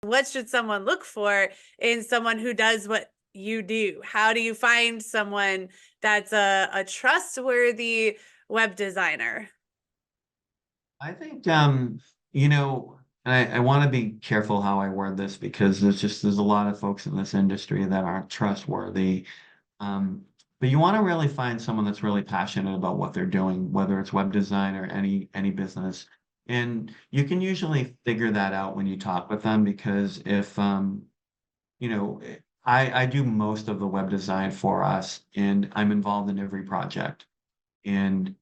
What should someone look for in someone who does what you do? How do you find someone that's a trustworthy web designer? I think, you know, I want to be careful how I word this because there's a lot of folks in this industry that aren't trustworthy. Um, but you want to really find someone that's really passionate about what they're doing, whether it's web design or any business. And you can usually figure that out when you talk with them because if you know, I do most of the web design for us and I'm involved in every project. And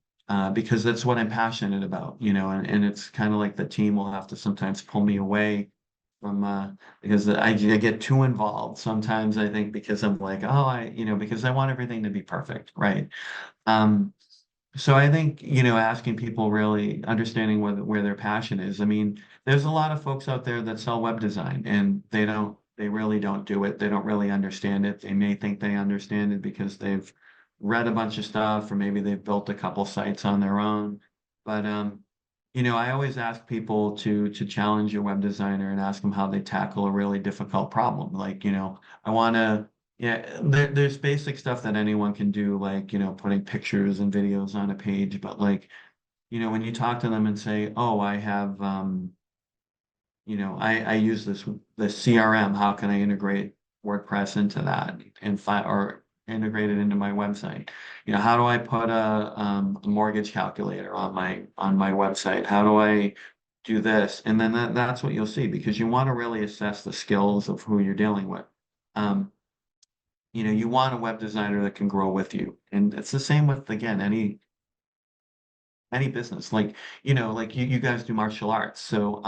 because that's what I'm passionate about, and it's kind of like the team will have to sometimes pull me away from because I get too involved sometimes. I think because I'm like, oh, because I want everything to be perfect, right? Um, so I think, asking people really understanding where their passion is. I mean, there's a lot of folks out there that sell web design and they really don't do it. They don't really understand it. They may think they understand it because they've read a bunch of stuff or maybe they've built a couple sites on their own. But I always ask people to challenge your web designer and ask them how they tackle a really difficult problem. Like, I want to yeah, there's basic stuff that anyone can do, like, putting pictures and videos on a page. But like, when you talk to them and say, oh, I have, I use this CRM, how can I integrate WordPress into that and or integrate it into my website? How do I put a mortgage calculator on my website? How do I do this? And then that's what you'll see because you want to really assess the skills of who you're dealing with. Um, you want a web designer that can grow with you. And it's the same with, again, any business. Like, like you guys do martial arts. So,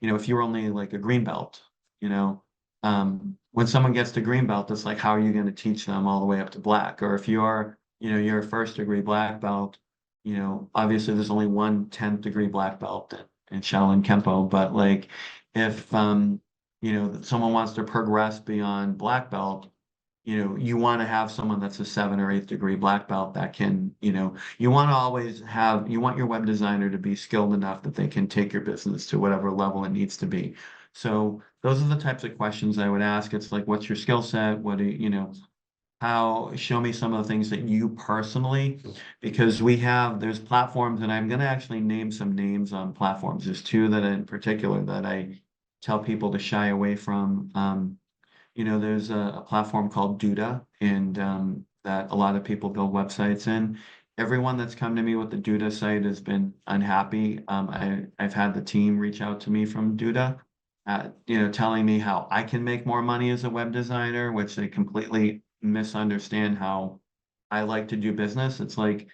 if you're only like a green belt, when someone gets to green belt, it's like, how are you going to teach them all the way up to black? Or if you're a first degree black belt, obviously there's only one 10th degree black belt in Shaolin Kempo. But like, if, someone wants to progress beyond black belt, you want to have someone that's a 7 or 8th degree black belt that can, you want to you want your web designer to be skilled enough that they can take your business to whatever level it needs to be. So those are the types of questions I would ask. It's like, what's your skill set? What do show me some of the things that you personally, because there's platforms and I'm going to actually name some names on platforms. There's two that in particular that I tell people to shy away from. There's a platform called Duda, and that a lot of people build websites in. Everyone that's come to me with the Duda site has been unhappy. I've had the team reach out to me from Duda, telling me how I can make more money as a web designer, which they completely misunderstand how I like to do business. It's like,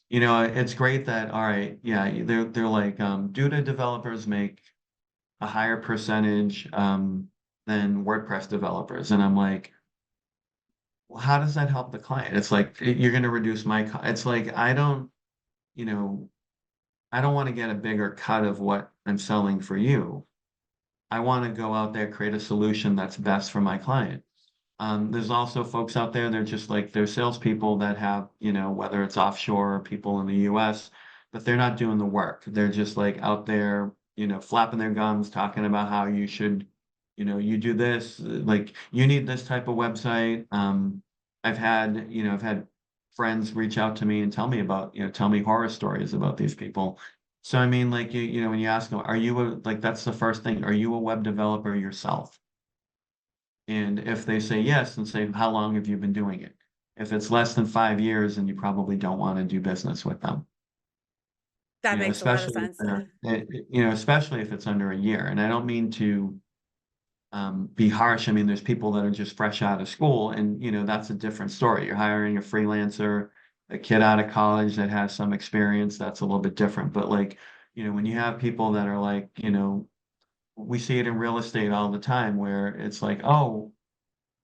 it's great that, all right, yeah, they're like, Duda developers make a higher percentage than WordPress developers. And I'm like, well, how does that help the client? It's like you're going to reduce it's like you know, I don't want to get a bigger cut of what I'm selling for you. I want to go out there, create a solution that's best for my client. There's also folks out there, they're just like they're salespeople that have, whether it's offshore or people in the US, but they're not doing the work. They're just like out there, flapping their gums, talking about how you should, you do this, like you need this type of website. I've had friends reach out to me and tell me horror stories about these people. So I mean, like when you ask them, like that's the first thing, are you a web developer yourself? And if they say yes, then say, how long have you been doing it? If it's less than 5 years, then you probably don't want to do business with them. That makes a lot of Especially if sense. especially if it's under a year. And I don't mean to be harsh. I mean, there's people that are just fresh out of school, and that's a different story. You're hiring a freelancer, a kid out of college that has some experience. That's a little bit different. But like, when you have people that are like, we see it in real estate all the time where it's like, oh,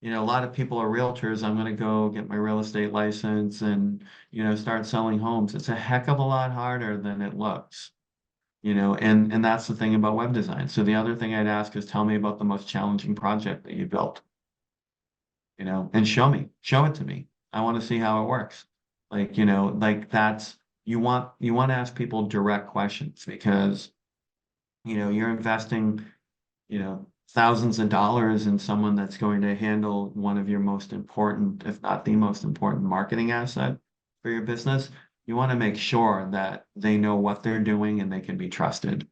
a lot of people are realtors. I'm going to go get my real estate license and, start selling homes. It's a heck of a lot harder than it looks, and that's the thing about web design. So the other thing I'd ask is tell me about the most challenging project that you built, and show it to me. I want to see how it works. Like, like you want to ask people direct questions because, you're investing, thousands of dollars in someone that's going to handle one of your most important, if not the most important marketing asset for your business, you want to make sure that they know what they're doing and they can be trusted.